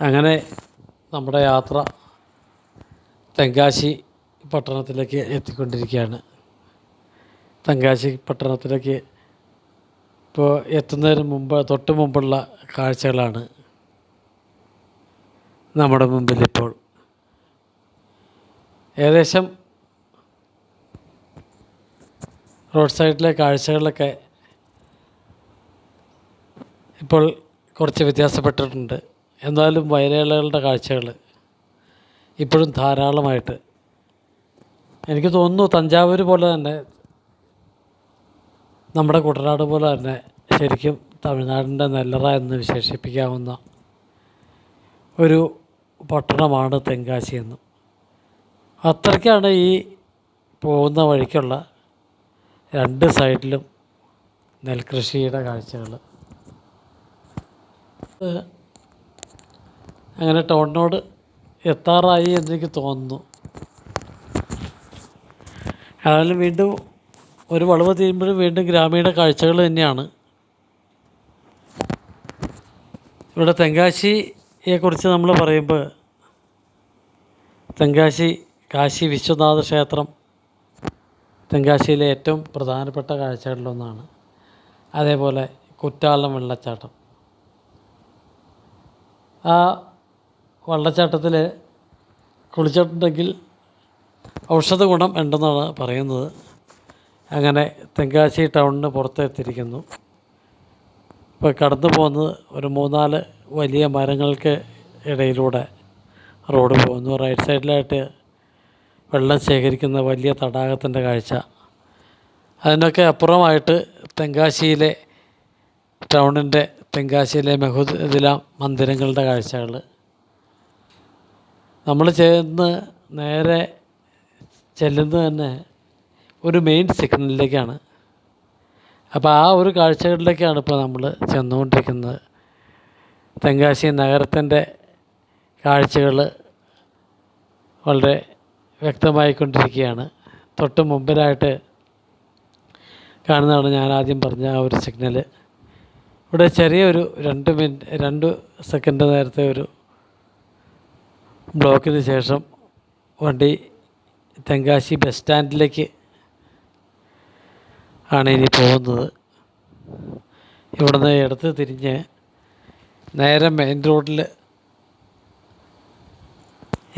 അങ്ങനെ നമ്മുടെ യാത്ര തെങ്കാശി പട്ടണത്തിലേക്ക് എത്തിക്കൊണ്ടിരിക്കുകയാണ്. തെങ്കാശി പട്ടണത്തിലേക്ക് ഇപ്പോൾ എത്തുന്നതിന് മുമ്പ് തൊട്ട് മുമ്പുള്ള കാഴ്ചകളാണ് നമ്മുടെ മുമ്പിൽ ഇപ്പോൾ. ഏകദേശം റോഡ് സൈഡിലെ കാഴ്ചകളിലൊക്കെ ഇപ്പോൾ കുറച്ച് വ്യത്യാസപ്പെട്ടിട്ടുണ്ട്. എന്നാലും വയലേലകളുടെ കാഴ്ചകൾ ഇപ്പോഴും ധാരാളമായിട്ട് എനിക്ക് തോന്നുന്നു. തഞ്ചാവൂർ പോലെ തന്നെ, നമ്മുടെ കുട്ടനാട് പോലെ തന്നെ ശരിക്കും തമിഴ്നാടിൻ്റെ നെല്ലറ എന്ന് വിശേഷിപ്പിക്കാവുന്ന ഒരു പട്ടണമാണ് തെങ്കാശി എന്നും. അത്രയ്ക്കാണ് ഈ പോകുന്ന വഴിക്കുള്ള രണ്ട് സൈഡിലും നെൽകൃഷിയുടെ കാഴ്ചകൾ. അങ്ങനെ ടൗണിനോട് എത്താറായി എന്നെനിക്ക് തോന്നുന്നു. അതായാലും വീണ്ടും ഒരു വളവ് തീരുമ്പോഴും വീണ്ടും ഗ്രാമീണ കാഴ്ചകൾ തന്നെയാണ്. ഇവിടെ തെങ്കാശിയെക്കുറിച്ച് നമ്മൾ പറയുമ്പോൾ തെങ്കാശി കാശി വിശ്വനാഥ ക്ഷേത്രം തെങ്കാശിയിലെ ഏറ്റവും പ്രധാനപ്പെട്ട കാഴ്ചകളിലൊന്നാണ്. അതേപോലെ കുറ്റാലം വെള്ളച്ചാട്ടം. ആ വെള്ളച്ചാട്ടത്തിൽ കുളിച്ചിട്ടുണ്ടെങ്കിൽ ഔഷധ ഗുണം ഉണ്ടെന്നാണ് പറയുന്നത്. അങ്ങനെ തെങ്കാശി ടൗണിന് പുറത്തെത്തിയിരിക്കുന്നു. ഇപ്പോൾ കടന്നു പോകുന്നത് ഒരു 3-4 വലിയ മരങ്ങൾക്ക് ഇടയിലൂടെ റോഡ് പോകുന്നു. റൈറ്റ് സൈഡിലായിട്ട് വെള്ളം ശേഖരിക്കുന്ന വലിയ തടാകത്തിൻ്റെ കാഴ്ച. അതിനൊക്കെ അപ്പുറമായിട്ട് തെങ്കാശിയിലെ ടൗണിൻ്റെ തെങ്കാശിയിലെ മെഹുദില മന്ദിരങ്ങളുടെ കാഴ്ചകൾ. നമ്മൾ നേരെ ചെല്ലുന്നത് തന്നെ ഒരു മെയിൻ സിഗ്നലിലേക്കാണ്. അപ്പോൾ ആ ഒരു കാഴ്ചകളിലേക്കാണ് ഇപ്പോൾ നമ്മൾ ചെന്നുകൊണ്ടിരിക്കുന്നത്. തെങ്കാശി നഗരത്തിൻ്റെ കാഴ്ചകൾ വളരെ വ്യക്തമായിക്കൊണ്ടിരിക്കുകയാണ്. തൊട്ട് മുമ്പിലായിട്ട് കാണുന്നതാണ് ഞാൻ ആദ്യം പറഞ്ഞ ആ ഒരു സിഗ്നൽ. ഇവിടെ ചെറിയൊരു 2 സെക്കൻഡ് നേരത്തെ ഒരു ബ്ലോക്കിന് ശേഷം വണ്ടി തെങ്കാശി ബസ് സ്റ്റാൻഡിലേക്ക് ആണ് ഇനി പോകുന്നത്. ഇവിടുന്ന് ഇടത്ത് തിരിഞ്ഞ് നേരെ മെയിൻ റോഡിൽ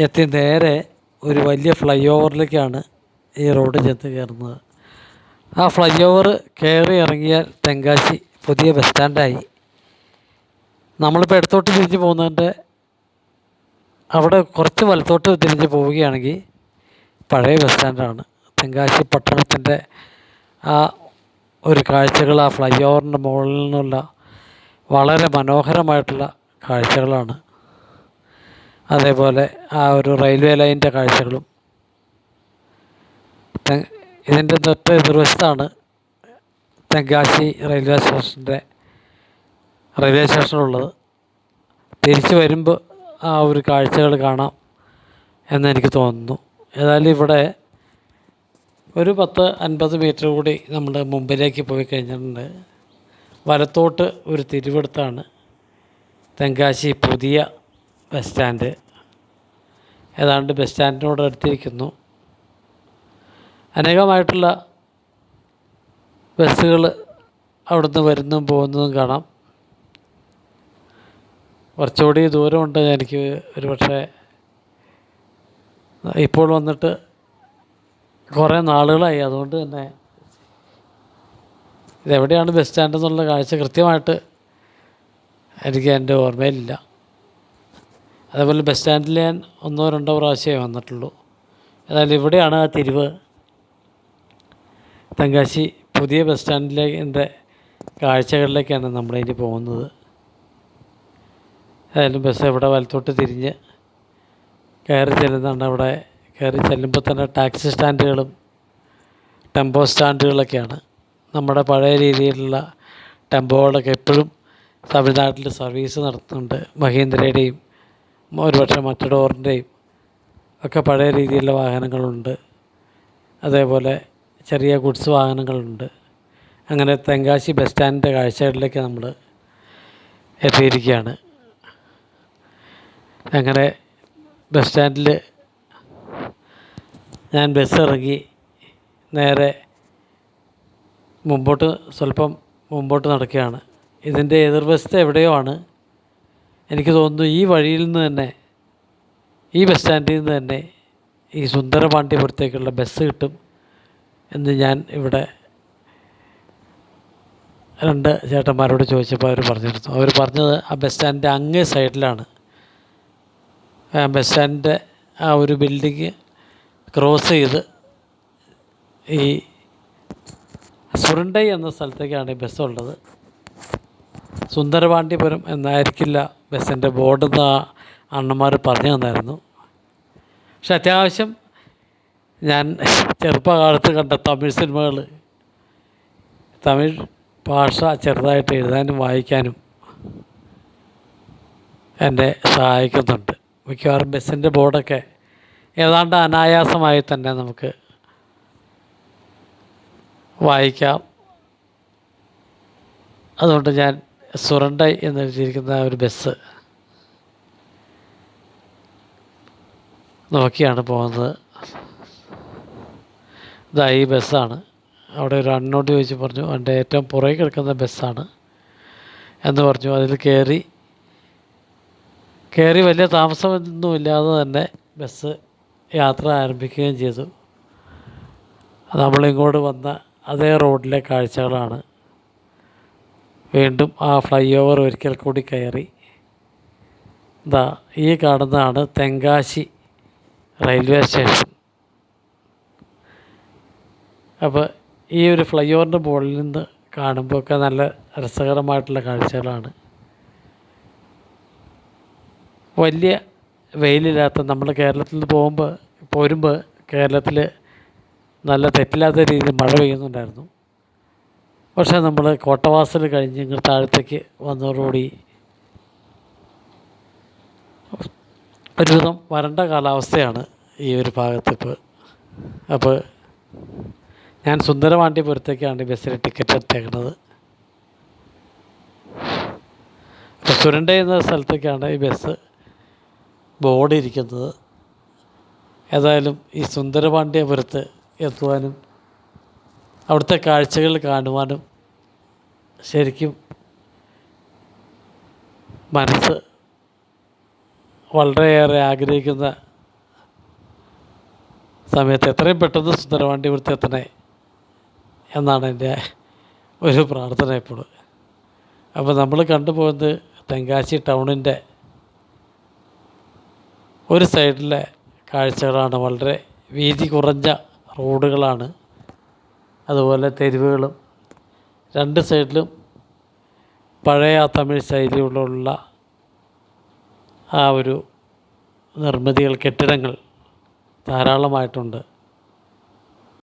എത്തി നേരെ ഒരു വലിയ ഫ്ലൈ ഓവറിലേക്കാണ് ഈ റോഡ് ചെന്ന് കയറുന്നത്. ആ ഫ്ലൈ ഓവർ കയറി ഇറങ്ങിയാൽ തെങ്കാശി പുതിയ ബസ് സ്റ്റാൻഡായി. നമ്മളിപ്പോൾ ഇടത്തോട്ട് തിരിഞ്ഞ് പോകുന്നതിൻ്റെ അവിടെ കുറച്ച് വലത്തോട്ട് തിരിഞ്ഞ് പോവുകയാണെങ്കിൽ പഴയ ബസ് സ്റ്റാൻഡാണ്. തെങ്കാശി പട്ടണത്തിൻ്റെ ആ ഒരു കാഴ്ചകൾ ആ ഫ്ലൈ ഓവറിൻ്റെ മുകളിൽ നിന്നുള്ള വളരെ മനോഹരമായിട്ടുള്ള കാഴ്ചകളാണ്. അതേപോലെ ആ ഒരു റെയിൽവേ ലൈനിൻ്റെ കാഴ്ചകളും. ഇതിൻ്റെ തൊട്ട് എതിർവശത്താണ് തെങ്കാശി റെയിൽവേ സ്റ്റേഷനുള്ളത്. തിരിച്ച് വരുമ്പോൾ ആ ഒരു കാഴ്ചകൾ കാണാം എന്നെനിക്ക് തോന്നുന്നു. ഏതായാലും ഇവിടെ ഒരു 10-50 മീറ്റർ കൂടി നമ്മൾ മുമ്പിലേക്ക് പോയി കഴിഞ്ഞിട്ടുണ്ട്. വലത്തോട്ട് ഒരു തിരിവെടുത്താണ് തെങ്കാശി പുതിയ ബസ് സ്റ്റാൻഡ്. ഏതാണ്ട് ബസ് സ്റ്റാൻഡിനോട് അടുത്തിരിക്കുന്നു. അനേകമായിട്ടുള്ള ബസ്സുകൾ അവിടുന്ന് വരുന്നതും പോകുന്നതും കാണാം. കുറച്ചുകൂടി ദൂരമുണ്ട്. എനിക്ക് ഒരു പക്ഷേ ഇപ്പോൾ വന്നിട്ട് കുറേ നാളുകളായി. അതുകൊണ്ട് തന്നെ ഇതെവിടെയാണ് ബസ് സ്റ്റാൻഡ് എന്നുള്ള കാഴ്ച കൃത്യമായിട്ട് എനിക്ക് എൻ്റെ ഓർമ്മയിലില്ല. അതേപോലെ ബസ് സ്റ്റാൻഡിൽ ഞാൻ 1-2 പ്രാവശ്യമേ വന്നിട്ടുള്ളൂ. ഏതായാലും ഇവിടെയാണ് ആ തിരിവ്. തെങ്കാശി പുതിയ ബസ് സ്റ്റാൻഡിൻ്റെ കാഴ്ചകളിലേക്കാണ് നമ്മളിനി പോകുന്നത്. ഏതായാലും ബസ് ഇവിടെ വലത്തോട്ട് തിരിഞ്ഞ് കയറി ചെല്ലുന്നുണ്ട്. അവിടെ കയറി ചെല്ലുമ്പോൾ തന്നെ ടാക്സി സ്റ്റാൻഡുകളും ടെമ്പോ സ്റ്റാൻഡുകളൊക്കെയാണ്. നമ്മുടെ പഴയ രീതിയിലുള്ള ടെമ്പോകളൊക്കെ എപ്പോഴും തമിഴ്നാട്ടിൽ സർവീസ് നടത്തുന്നുണ്ട്. മഹീന്ദ്രയുടെയും ഒരുപക്ഷെ മറ്റഡോറിൻ്റെയും ഒക്കെ പഴയ രീതിയിലുള്ള വാഹനങ്ങളുണ്ട്. അതേപോലെ ചെറിയ ഗുഡ്സ് വാഹനങ്ങളുണ്ട്. അങ്ങനെ തെങ്കാശി ബസ് സ്റ്റാൻഡിൻ്റെ കാഴ്ചകളിലേക്ക് നമ്മൾ എത്തിയിരിക്കുകയാണ്. അങ്ങനെ ബസ് സ്റ്റാൻഡിൽ ഞാൻ ബസ് ഇറങ്ങി നേരെ സ്വല്പം മുമ്പോട്ട് നടക്കുകയാണ്. ഇതിൻ്റെ എതിർവശത്ത് എവിടെയോ ആണ്, എനിക്ക് തോന്നുന്നു ഈ വഴിയിൽ നിന്ന് തന്നെ, ഈ ബസ് സ്റ്റാൻഡിൽ നിന്ന് തന്നെ ഈ സുന്ദരപാണ്ഡ്യപുരത്തേക്കുള്ള ബസ് കിട്ടും എന്ന് ഞാൻ ഇവിടെ 2 ചേട്ടന്മാരോട് ചോദിച്ചപ്പോൾ അവർ പറഞ്ഞിരുന്നു. അവർ പറഞ്ഞത് ആ ബസ് സ്റ്റാൻഡിൻ്റെ അങ്ങേ സൈഡിലാണ്, ബസ് സ്റ്റാൻഡിൻ്റെ ആ ഒരു ബിൽഡിങ് ക്രോസ് ചെയ്ത് ഈ സുരണ്ടൈ എന്ന സ്ഥലത്തേക്കാണ് ഈ ബസ്സുള്ളത്. സുന്ദരപാണ്ഡ്യപുരം എന്നായിരിക്കില്ല ബസ്സിൻ്റെ ബോർഡെന്ന് അണ്ണന്മാർ പറഞ്ഞു തന്നായിരുന്നു. പക്ഷെ അത്യാവശ്യം ഞാൻ ചെറുപ്പകാലത്ത് കണ്ട തമിഴ് സിനിമകൾ, തമിഴ് ഭാഷ ചെറുതായിട്ട് എഴുതാനും വായിക്കാനും എന്നെ സഹായിക്കുന്നുണ്ട്. മിക്കവാറും ബസ്സിൻ്റെ ബോർഡൊക്കെ ഏതാണ്ട് അനായാസമായി തന്നെ നമുക്ക് വായിക്കാം. അതുകൊണ്ട് ഞാൻ സുരണ്ടൈ എന്നെഴുതിയിരിക്കുന്ന ഒരു ബസ് നോക്കിയാണ് പോകുന്നത്. ഇതാ ഈ ബസ്സാണ്. അവിടെ ഒരു അണ്ണോട് ചോദിച്ച് പറഞ്ഞു, എൻ്റെ ഏറ്റവും പുറകെ കിടക്കുന്ന ബസ്സാണ് എന്ന് പറഞ്ഞു. അതിൽ കയറി വലിയ താമസമൊന്നുമില്ലാതെ തന്നെ ബസ് യാത്ര ആരംഭിക്കുകയും ചെയ്തു. നമ്മളിങ്ങോട്ട് വന്ന അതേ റോഡിലെ കാഴ്ചകളാണ്. വീണ്ടും ആ ഫ്ലൈ ഓവർ ഒരിക്കൽ കൂടി കയറി. ഇതാ ഈ കാണുന്നതാണ് തെങ്കാശി റെയിൽവേ സ്റ്റേഷൻ. അപ്പോൾ ഈ ഒരു ഫ്ലൈ ഓവറിൻ്റെ മുകളിൽ നിന്ന് കാണുമ്പോഴൊക്കെ നല്ല രസകരമായിട്ടുള്ള കാഴ്ചകളാണ്. വലിയ വെയിലില്ലാത്ത, നമ്മൾ കേരളത്തിൽ നിന്ന് പോരുമ്പോൾ കേരളത്തിൽ നല്ല തെറ്റില്ലാത്ത രീതിയിൽ മഴ പെയ്യുന്നുണ്ടായിരുന്നു. പക്ഷേ നമ്മൾ കോട്ടവാസൽ കഴിഞ്ഞ് ഇങ്ങോട്ട് താഴത്തേക്ക് വന്നതോടുകൂടി ഒരുവിധം വരണ്ട കാലാവസ്ഥയാണ് ഈ ഒരു ഭാഗത്ത് ഇപ്പോൾ. അപ്പോൾ ഞാൻ സുന്ദരപാണ്ഡ്യപുരത്തേക്കാണ് ബസ്സിന് ടിക്കറ്റ് എടുത്തേക്കുന്നത്. അപ്പോൾ സുരണ്ടൈ എന്ന സ്ഥലത്തേക്കാണ് ഈ ബസ് ബോർഡ് ഇരിക്കുന്നത്. ഏതായാലും ഈ സുന്ദരപാണ്ഡ്യപുരത്ത് എത്തുവാനും അവിടുത്തെ കാഴ്ചകൾ കാണുവാനും ശരിക്കും മനസ്സ് വളരെയേറെ ആഗ്രഹിക്കുന്ന സമയത്ത് എത്രയും പെട്ടെന്ന് സുന്ദരപാണ്ഡ്യപുരത്ത് എത്തണേ എന്നാണ് എൻ്റെ ഒരു പ്രാർത്ഥന എപ്പോഴും. അപ്പോൾ നമ്മൾ കണ്ടുപോകുന്നത് തെങ്കാശി ടൗണിൻ്റെ ഒരു സൈഡിലെ കാഴ്ചകളാണ്. വളരെ വീതി കുറഞ്ഞ റോഡുകളാണ്, അതുപോലെ തെരുവുകളും. 2 സൈഡിലും പഴയ തമിഴ് ശൈലിയിലുള്ള ആ ഒരു നിർമ്മിതികൾ, കെട്ടിടങ്ങൾ ധാരാളമായിട്ടുണ്ട്.